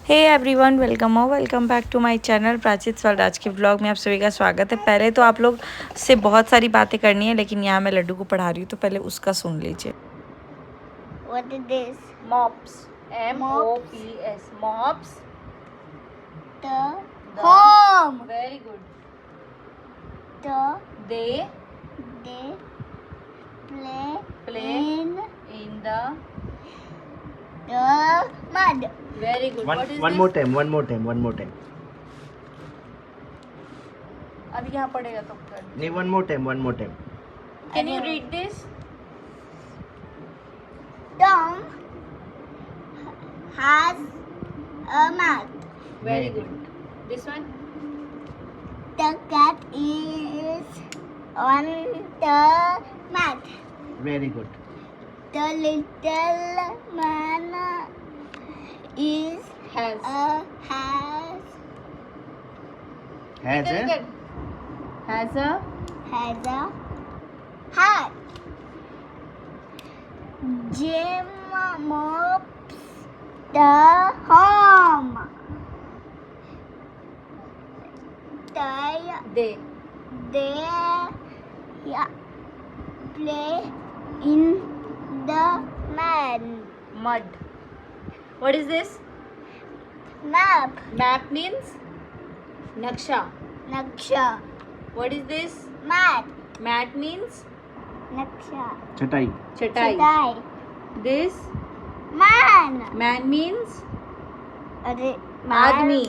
Hey everyone, welcome back to my channel Prachit world. आज के vlog में आप सभी का स्वागत है। पहले तो आप लोग से बहुत सारी बातें करनी है, लेकिन यहाँ मैं लड्डू को पढ़ा रही हूँ तो पहले उसका सुन लीजिए। What is this? Mops, M-O-P-S, mops. The home. Very good. They They play in the mud. very good. What is One this? more time. अब यहाँ पढ़ेगा तो कर। नहीं, one more time. Can you read this? Tom has a mouth. Very good. This one? The cat is on the mat. Very good. The little man is Has. has Has a Has a a hat. Jim mops the home. they They play in the mud. What is this? map. Map means naksha. Naksha. What is this? Mat. Mat means Naksha. chatai. chatai. Chatai. This Man. man means Admi. Admi.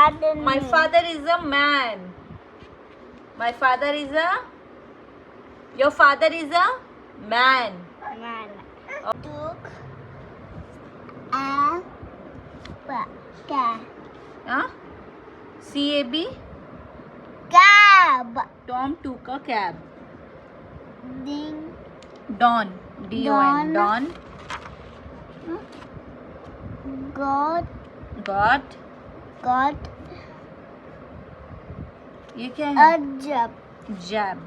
Admi. My father is a man. My father is a Your father is a man. Man. Took a cab. Huh? C-A-B. Cab. Tom took a cab. Ding. Don. D-O-N. Don got ये क्या है? a job. Jab.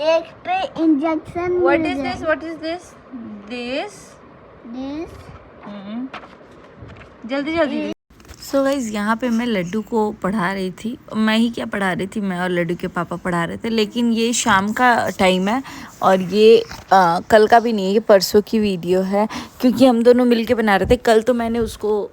एक पे injection. What is this? What is this? This. This. जल्दी. So guys, यहाँ पे मैं लड्डू को पढ़ा रही थी। मैं ही क्या पढ़ा रही थी, मैं और लड्डू के पापा पढ़ा रहे थे। लेकिन ये शाम का टाइम है और ये कल का भी नहीं है, ये परसों की वीडियो है, क्योंकि हम दोनों मिलके बना रहे थे। कल तो मैंने उसको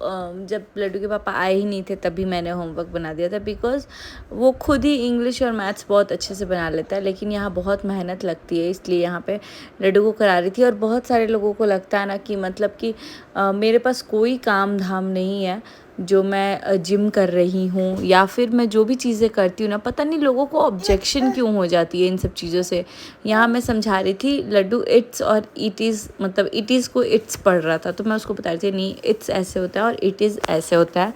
जब लड्डू के पापा आए ही नहीं थे तभी मैंने होमवर्क बना दिया था, बिकॉज़ वो खुद ही इंग्लिश और मैथ्स बहुत अच्छे से बना लेता है। लेकिन यहाँ बहुत मेहनत लगती है, इसलिए यहाँ पे लड्डू को करा रही थी। और बहुत सारे लोगों को लगता है ना कि मतलब कि मेरे पास कोई काम धाम नहीं है, जो मैं जिम कर रही हूँ या फिर मैं जो भी चीज़ें करती हूँ ना, पता नहीं लोगों को ऑब्जेक्शन क्यों हो जाती है इन सब चीज़ों से। यहाँ मैं समझा रही थी लड्डू इट्स और इट इज़, मतलब इट इज़ को इट्स पढ़ रहा था, तो मैं उसको बता रही थी नहीं, इट्स ऐसे होता है और इट इज़ ऐसे होता है।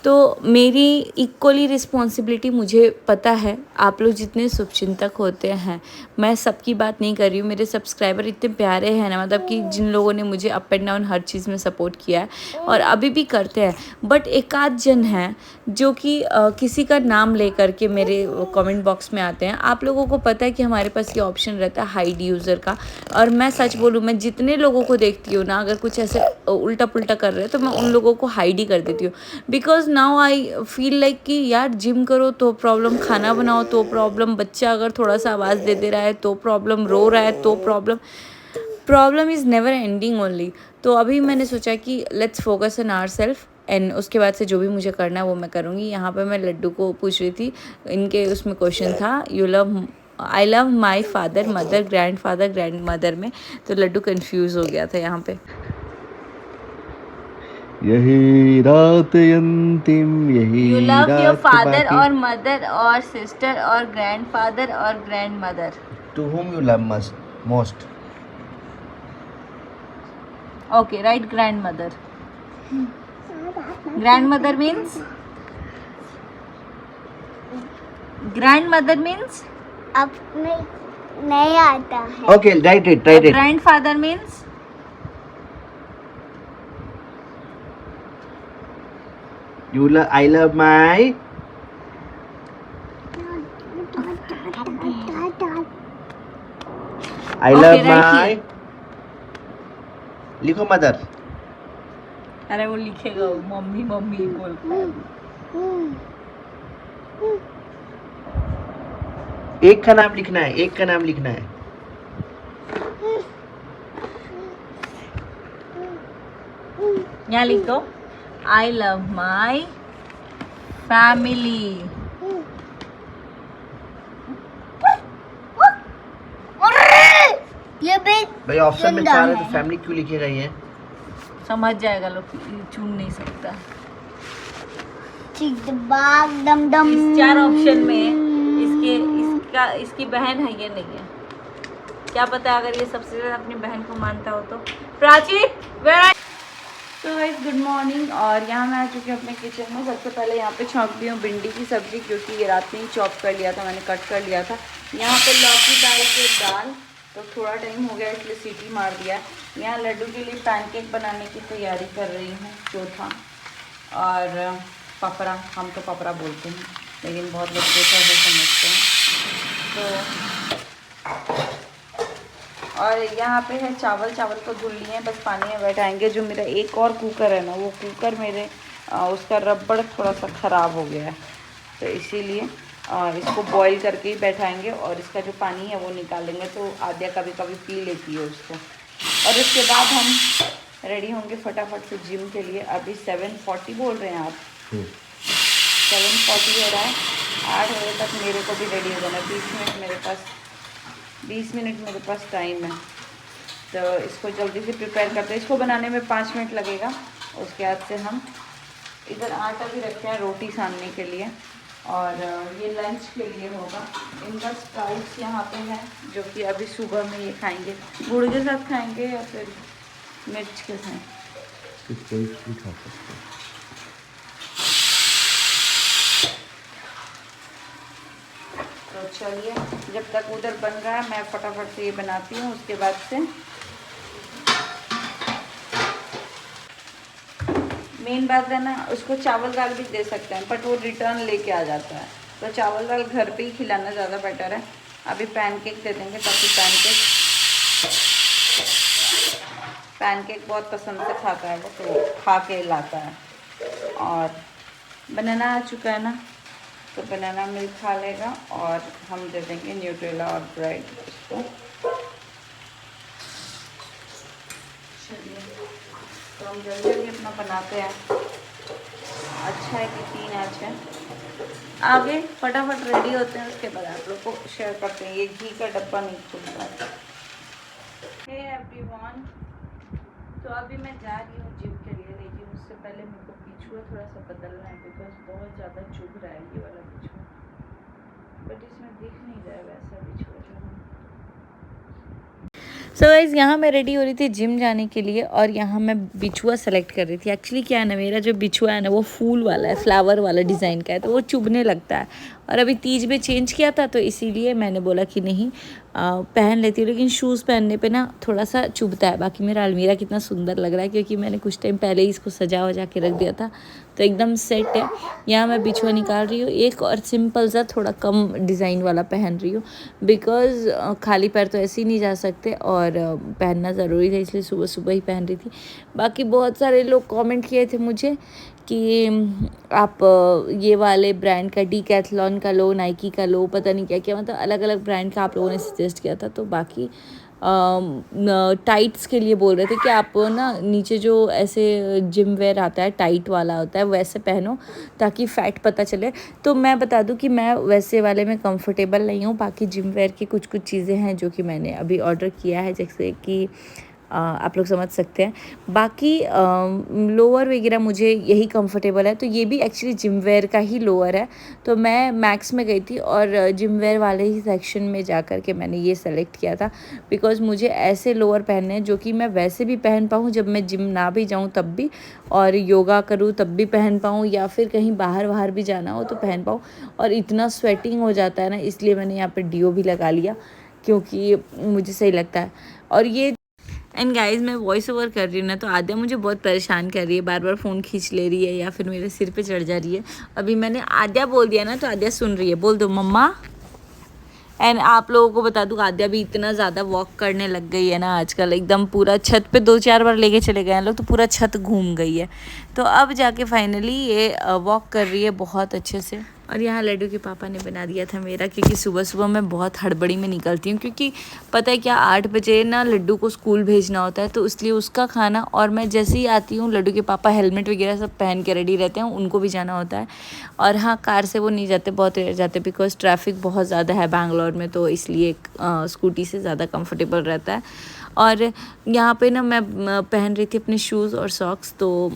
तो मेरी इक्वली रिस्पॉन्सिबिलिटी मुझे पता है। आप लोग जितने शुभचिंतक होते हैं, मैं सबकी बात नहीं कर रही हूँ, मेरे सब्सक्राइबर इतने प्यारे हैं ना, मतलब कि जिन लोगों ने मुझे अप एंड डाउन हर चीज़ में सपोर्ट किया है और अभी भी करते हैं, बट एक आध जन हैं जो कि किसी का नाम लेकर के मेरे कमेंट बॉक्स में आते हैं। आप लोगों को पता है कि हमारे पास ये ऑप्शन रहता है हाइड यूज़र का, और मैं सच बोलूँ, मैं जितने लोगों को देखती हूँ ना, अगर कुछ ऐसे उल्टा पुल्टा कर रहे हैं तो मैं उन लोगों को हाइड ही कर देती हूँ। Because now I feel like कि यार जिम करो तो प्रॉब्लम, खाना बनाओ तो प्रॉब्लम, बच्चा अगर थोड़ा सा आवाज़ दे रहा है तो प्रॉब्लम, रो रहा है तो problem is never ending only. तो अभी मैंने सोचा कि let's focus on our self, and उसके बाद से जो भी मुझे करना है वो मैं करूँगी। यहाँ पे मैं लड्डू को पूछ रही थी, इनके उसमें क्वेश्चन था I love my father, mother, grand father, grand mother में, तो लड्डू कंफ्यूज हो गया था यहाँ पे। यही रात अंतिम, यही यू लव योर रात फादर बाकी। और मदर और सिस्टर और ग्रैंडफादर और grand mother. To whom you love most? Okay, right, grand mother. Grand mother means अब नहीं आता है. Okay, write it. Grandfather means I love my I love Okay, right my लिखो मदर. अरे वो लिखेगा मम्मी मम्मी बोल एक का नाम लिखना है, एक का नाम लिखना है। यहाँ लिख दो आई लव माई फैमिली। ये भी भाई ऑप्शन में गंदा 4 है तो है। फैमिली क्यों लिखेगा ये? समझ जाएगा लोग, चुन नहीं सकता। चिक बाग दम दम। इस 4 ऑप्शन में इसकी बहन है या नहीं है, क्या पता अगर ये सबसे ज्यादा अपनी बहन को मानता हो तो। प्राची तो गाइस गुड मॉर्निंग, और यहाँ मैं आ चुकी हूँ अपने किचन में। सबसे पहले यहाँ पे छौंक दी हूँ भिंडी की सब्ज़ी, क्योंकि ये रात में ही चॉप कर लिया था मैंने, कट कर लिया था। यहाँ पे लौकी डाल के दाल, तो थोड़ा टाइम हो गया इसलिए सीटी मार दिया। यहाँ लड्डू के लिए पैनकेक बनाने की तैयारी कर रही हूँ, चौथा। और पपड़ा, हम तो पपड़ा बोलते हैं लेकिन बहुत लोग चौथा से समझते हैं। तो और यहाँ पे है चावल को धुल लिए हैं, बस पानी में बैठाएंगे। जो मेरा एक और कुकर है ना, वो कुकर मेरे उसका रबड़ थोड़ा सा ख़राब हो गया है, तो इसीलिए इसको बॉईल करके ही बैठाएंगे और इसका जो पानी है वो निकालेंगे। तो आद्या कभी कभी पी लेती है उसको। और उसके बाद हम रेडी होंगे फटाफट से जिम के लिए। अभी 7:40 बोल रहे हैं आप, 7:40 हो रहा है। 8 बजे तक मेरे को भी रेडी हो जाना। 20 मिनट मेरे पास टाइम है, तो इसको जल्दी से प्रिपेयर करते हैं। इसको बनाने में 5 मिनट लगेगा। उसके बाद से हम इधर आटा भी रखे हैं रोटी सानने के लिए, और ये लंच के लिए होगा। इनका स्प्राउट्स यहाँ पे है, जो कि अभी सुबह में ये खाएंगे। गुड़ के साथ खाएंगे या फिर मिर्च के साथ? कोई भी खा सकते हैं। तो चलिए, जब तक उधर बन रहा है मैं फटाफट से ये बनाती हूँ। उसके बाद से मेन बात है ना, उसको चावल दाल भी दे सकते हैं बट वो रिटर्न लेके आ जाता है, तो चावल दाल घर पे ही खिलाना ज़्यादा बेटर है। अभी पैनकेक दे देंगे, ताकि पैनकेक बहुत पसंद से खाता है वो, तो खा के लाता है। और बनाना आ चुका है ना, तो बनाना मिल्क खा लेगा, और हम दे देंगे न्यूट्रेला और ब्रेड उसको। चलिए, तो हम जल्दी जल्दी अपना बनाते हैं। अच्छा है कि 3 आँच है। आगे फटाफट रेडी होते हैं, उसके बाद आप लोग को शेयर करते हैं। ये घी का डब्बा नहीं खुल रहा है। हे एवरीवन, तो अभी मैं जा रही हूँ जिम के लिए, लेकिन उससे पहले मेरे को बिछुआ थोड़ा सा बदलना है, बिकॉज बहुत ज़्यादा चुभ रहा है ये वाला बिछुआ, बट इसमें दिख नहीं रहा है वैसा बिछुआ जो है। सो गाइस, यहाँ मैं रेडी हो रही थी जिम जाने के लिए, और यहाँ मैं बिछुआ सेलेक्ट कर रही थी। एक्चुअली क्या है ना, मेरा जो बिछुआ है ना वो फूल वाला है, फ्लावर वाला डिज़ाइन का है, तो वो चुभने लगता है। और अभी तीज में चेंज किया था, तो इसीलिए मैंने बोला कि नहीं पहन लेती हूँ, लेकिन शूज़ पहनने पे ना थोड़ा सा चुभता है। बाकी मेरा अलमीरा कितना सुंदर लग रहा है, क्योंकि मैंने कुछ टाइम पहले ही इसको सजा वजा के रख दिया था, तो एकदम सेट है। यहाँ मैं बिछुआ निकाल रही हूँ एक, और सिंपल सा थोड़ा कम डिज़ाइन वाला पहन रही हूँ, बिकॉज़ खाली पैर तो ऐसे ही नहीं जा सकते, और पहनना ज़रूरी था, इसलिए सुबह सुबह ही पहन रही थी। बाकी बहुत सारे लोग कमेंट किए थे मुझे कि आप ये वाले ब्रांड का, डीकैथलॉन का लो, नाइकी का लो, पता नहीं क्या क्या, मतलब अलग अलग ब्रांड का आप लोगों ने सजेस्ट किया था। तो बाकी टाइट्स के लिए बोल रहे थे कि आप ना नीचे जो ऐसे जिम वेयर आता है टाइट वाला होता है, वैसे पहनो ताकि फ़ैट पता चले। तो मैं बता दूं कि मैं वैसे वाले में कंफर्टेबल नहीं हूँ। बाकी जिम वेयर की कुछ कुछ चीज़ें हैं जो कि मैंने अभी ऑर्डर किया है, जैसे कि आप लोग समझ सकते हैं। बाकी लोअर वगैरह मुझे यही कंफर्टेबल है, तो ये भी एक्चुअली जिम वेयर का ही लोअर है। तो मैं मैक्स में गई थी, और जिम वेयर वाले ही सेक्शन में जा कर के मैंने ये सेलेक्ट किया था, बिकॉज़ मुझे ऐसे लोअर पहनने हैं जो कि मैं वैसे भी पहन पाऊँ, जब मैं जिम ना भी जाऊँ तब भी, और योगा करूँ तब भी पहन पाऊँ, या फिर कहीं बाहर भी जाना हो तो पहन पाऊँ। और इतना स्वेटिंग हो जाता है ना, इसलिए मैंने यहाँ पर डीओ भी लगा लिया, क्योंकि मुझे सही लगता है। और ये एंड गाइज, मैं वॉइस ओवर कर रही हूँ ना, तो आद्या मुझे बहुत परेशान कर रही है, बार बार फ़ोन खींच ले रही है या फिर मेरे सिर पे चढ़ जा रही है। अभी मैंने आद्या बोल दिया ना, तो आद्या सुन रही है। बोल दो मम्मा, एंड आप लोगों को बता दूं आद्या भी इतना ज़्यादा वॉक करने लग गई है ना आजकल, एकदम पूरा छत पे 2-4 बार लेके चले गए हैं लोग तो पूरा छत घूम गई है। तो अब जाके फाइनली ये वॉक कर रही है बहुत अच्छे से। और यहाँ लड्डू के पापा ने बना दिया था मेरा, क्योंकि सुबह सुबह मैं बहुत हड़बड़ी में निकलती हूँ, क्योंकि पता है क्या 8 बजे ना लड्डू को स्कूल भेजना होता है, तो इसलिए उसका खाना, और मैं जैसे ही आती हूँ लड्डू के पापा हेलमेट वगैरह सब पहन के रेडी रहते हैं, उनको भी जाना होता है। और हाँ, कार से वो नहीं जाते, बहुत रेयर जाते, बिकॉज ट्रैफिक बहुत ज़्यादा है बैंगलोर में, तो इसलिए स्कूटी से ज़्यादा कंफर्टेबल रहता है। और यहाँ पे ना मैं पहन रही थी अपने शूज़ और सॉक्स, तो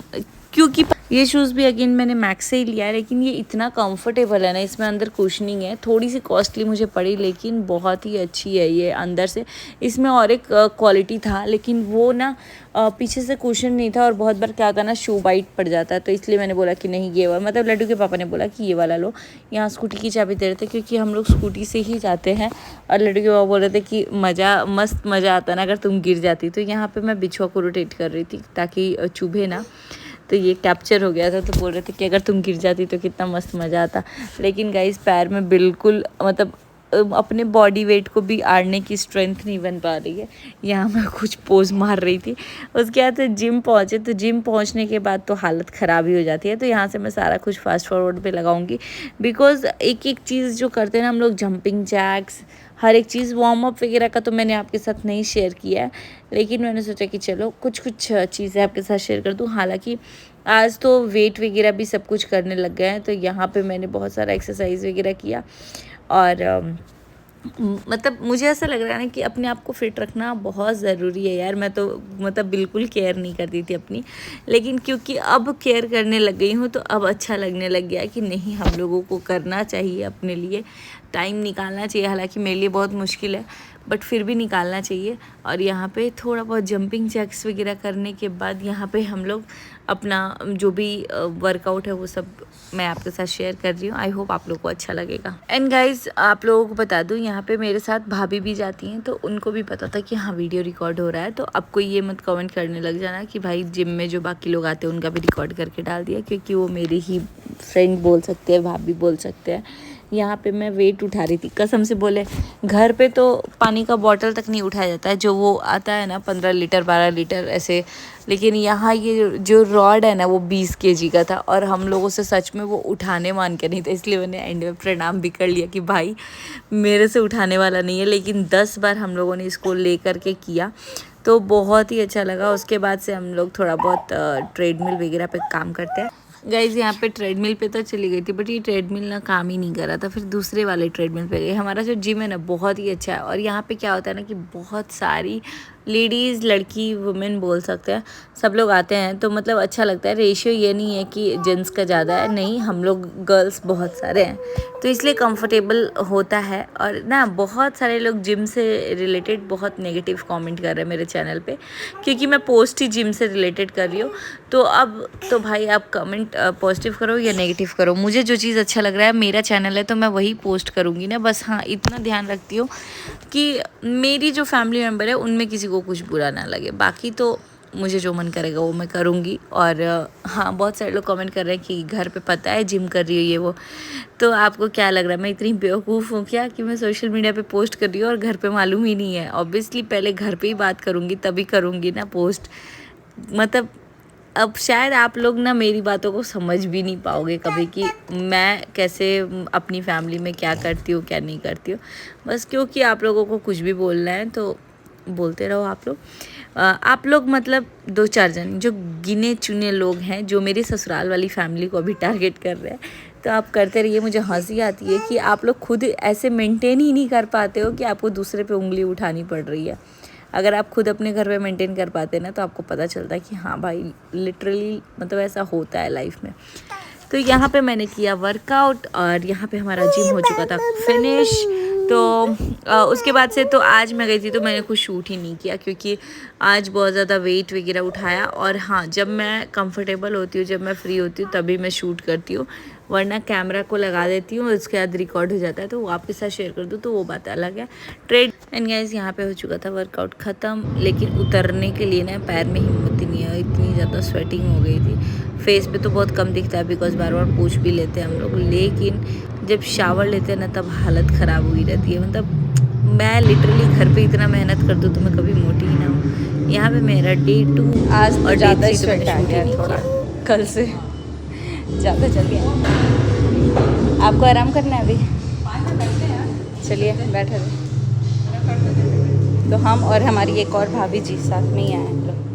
क्योंकि ये शूज़ भी अगेन मैंने मैक्स से ही लिया है, लेकिन ये इतना कंफर्टेबल है ना, इसमें अंदर कुशनिंग है, थोड़ी सी कॉस्टली मुझे पड़ी लेकिन बहुत ही अच्छी है ये अंदर से। इसमें और एक क्वालिटी था, लेकिन वो ना पीछे से कुशन नहीं था, और बहुत बार क्या होता है ना शू वाइट पड़ जाता है, तो इसलिए मैंने बोला कि नहीं ये वाला, मतलब लड्डू के पापा ने बोला कि ये वाला लो। यहाँ स्कूटी की चाबी दे रहे थे, क्योंकि हम लोग स्कूटी से ही जाते हैं, और लड्डू के पापा बोल रहे थे कि मस्त मज़ा आता ना अगर तुम गिर जाती। तो यहाँ पर मैं बिछुआ को रोटेट कर रही थी ताकि चुभे ना, तो ये कैप्चर हो गया था, तो बोल रहे थे कि अगर तुम गिर जाती तो कितना मस्त मज़ा आता। लेकिन गाइस पैर में बिल्कुल मतलब अपने बॉडी वेट को भी आड़ने की स्ट्रेंथ नहीं बन पा रही है। यहाँ मैं कुछ पोज मार रही थी, उसके बाद जिम पहुँचे, तो जिम पहुँचने के बाद तो हालत ख़राब ही हो जाती है। तो यहाँ से मैं सारा कुछ फास्ट फॉरवर्ड पे लगाऊंगी, बिकॉज़ एक एक चीज़ जो करते हैं ना हम लोग, जंपिंग जैक्स, हर एक चीज़, वार्म अप वगैरह का तो मैंने आपके साथ नहीं शेयर किया है, लेकिन मैंने सोचा कि चलो कुछ चीज़ें आपके साथ शेयर कर दूँ। हालांकि आज तो वेट वगैरह भी सब कुछ करने लग गए हैं, तो यहाँ पे मैंने बहुत सारा एक्सरसाइज वगैरह किया, और मतलब मुझे ऐसा लग रहा है ना कि अपने आप को फिट रखना बहुत ज़रूरी है यार। मैं तो मतलब बिल्कुल केयर नहीं करती थी अपनी, लेकिन क्योंकि अब केयर करने लग गई हूँ, तो अब अच्छा लगने लग गया कि नहीं, हम लोगों को करना चाहिए, अपने लिए टाइम निकालना चाहिए। हालांकि मेरे लिए बहुत मुश्किल है, बट फिर भी निकालना चाहिए। और यहाँ पे थोड़ा बहुत जंपिंग जैक्स वगैरह करने के बाद यहाँ पे हम लोग अपना जो भी वर्कआउट है वो सब मैं आपके साथ शेयर कर रही हूँ। आई होप आप लोग को अच्छा लगेगा। एंड गाइज आप लोगों को बता दूँ, यहाँ पे मेरे साथ भाभी भी जाती हैं, तो उनको भी पता था कि हाँ वीडियो रिकॉर्ड हो रहा है। तो अब कोई ये मत कमेंट करने लग जाना कि भाई जिम में जो बाकी लोग आते हैं उनका भी रिकॉर्ड करके डाल दिया, क्योंकि वो मेरी ही फ्रेंड बोल सकते हैं, भाभी बोल सकते हैं। यहाँ पे मैं वेट उठा रही थी, कसम से बोले घर पे तो पानी का बॉटल तक नहीं उठाया जाता है, जो वो आता है ना 15 लीटर 12 लीटर ऐसे, लेकिन यहाँ ये जो रॉड है ना वो 20 kg का था, और हम लोगों से सच में वो उठाने मान के नहीं था, इसलिए मैंने एंड में प्रणाम भी कर लिया कि भाई मेरे से उठाने वाला नहीं है। लेकिन 10 बार हम लोगों ने इसको ले करके किया, तो बहुत ही अच्छा लगा। उसके बाद से हम लोग थोड़ा बहुत ट्रेडमिल वगैरह पे काम करते हैं। गाइज यहाँ पे ट्रेडमिल पे तो चली गई थी, बट ये ट्रेडमिल ना काम ही नहीं कर रहा था, फिर दूसरे वाले ट्रेडमिल पे गई। हमारा जो जिम है ना बहुत ही अच्छा है, और यहाँ पे क्या होता है ना कि बहुत सारी लेडीज़, लड़की, वुमेन बोल सकते हैं, सब लोग आते हैं, तो मतलब अच्छा लगता है। रेशियो ये नहीं है कि जेंट्स का ज़्यादा है, नहीं, हम लोग गर्ल्स बहुत सारे हैं, तो इसलिए कंफर्टेबल होता है। और ना बहुत सारे लोग जिम से रिलेटेड बहुत नेगेटिव कमेंट कर रहे हैं मेरे चैनल पे, क्योंकि मैं पोस्ट ही जिम से रिलेटेड कर रही हूँ। तो अब तो भाई आप कमेंट पॉजिटिव करो या नेगेटिव करो, मुझे जो चीज़ अच्छा लग रहा है, मेरा चैनल है तो मैं वही पोस्ट करूँगी ना। बस हाँ, इतना ध्यान रखती हूँ कि मेरी जो फैमिली मेम्बर है उनमें किसी को कुछ बुरा ना लगे, बाकी तो मुझे जो मन करेगा वो मैं करूँगी। और हाँ, बहुत सारे लोग कमेंट कर रहे हैं कि घर पे पता है जिम कर रही हो ये वो, तो आपको क्या लग रहा है मैं इतनी बेवकूफ़ हूँ क्या कि मैं सोशल मीडिया पे पोस्ट कर रही हूँ और घर पे मालूम ही नहीं है? ऑब्वियसली पहले घर पे ही बात करूँगी, तभी करूँगी ना पोस्ट। मतलब अब शायद आप लोग ना मेरी बातों को समझ भी नहीं पाओगे कभी कि मैं कैसे अपनी फैमिली में क्या करती हूँ क्या नहीं करती हूँ। बस क्योंकि आप लोगों को कुछ भी बोलना है तो बोलते रहो आप लोग मतलब 2-4 जन जो गिने चुने लोग हैं जो मेरी ससुराल वाली फैमिली को अभी टारगेट कर रहे हैं, तो आप करते रहिए। मुझे हंसी आती है कि आप लोग खुद ऐसे मेंटेन ही नहीं कर पाते हो कि आपको दूसरे पे उंगली उठानी पड़ रही है। अगर आप खुद अपने घर पे मेंटेन कर पाते ना तो आपको पता चलता है कि हाँ भाई लिटरली मतलब ऐसा होता है लाइफ में। तो यहाँ पे मैंने किया वर्कआउट और यहाँ पे हमारा जिम हो चुका था फिनिश। तो उसके बाद से तो आज मैं गई थी तो मैंने कुछ शूट ही नहीं किया क्योंकि आज बहुत ज़्यादा वेट वगैरह उठाया। और हाँ, जब मैं कंफर्टेबल होती हूँ, जब मैं फ्री होती हूँ तभी मैं शूट करती हूँ, वरना कैमरा को लगा देती हूँ, उसके बाद रिकॉर्ड हो जाता है तो वो आपके साथ शेयर कर दूँ तो वो बात अलग है। ट्रेड एंड गाइस यहाँ पे हो चुका था वर्कआउट ख़त्म, लेकिन उतरने के लिए ना पैर में हिम्मत ही नहीं है, इतनी ज़्यादा स्वेटिंग हो गई थी। फेस पे तो बहुत कम दिखता है बिकॉज बार बार पूछ भी लेते हैं हम लोग, लेकिन जब शावर लेते हैं ना तब हालत ख़राब हुई रहती है। मतलब मैं लिटरली घर पे इतना मेहनत कर दूँ तो मैं कभी मोटी ही ना हूँ। यहाँ पे मेरा डे 2 आज तो और डे ज़्यादा 3 तो मैंने स्वेट आ शूट ही गया नहीं थोड़ा, किया। कल से ज़्यादा चल गया। आपको आराम करना है अभी? चलिए बैठे रहे। तो हम और हमारी एक और भाभी जी साथ में ही आए हैं।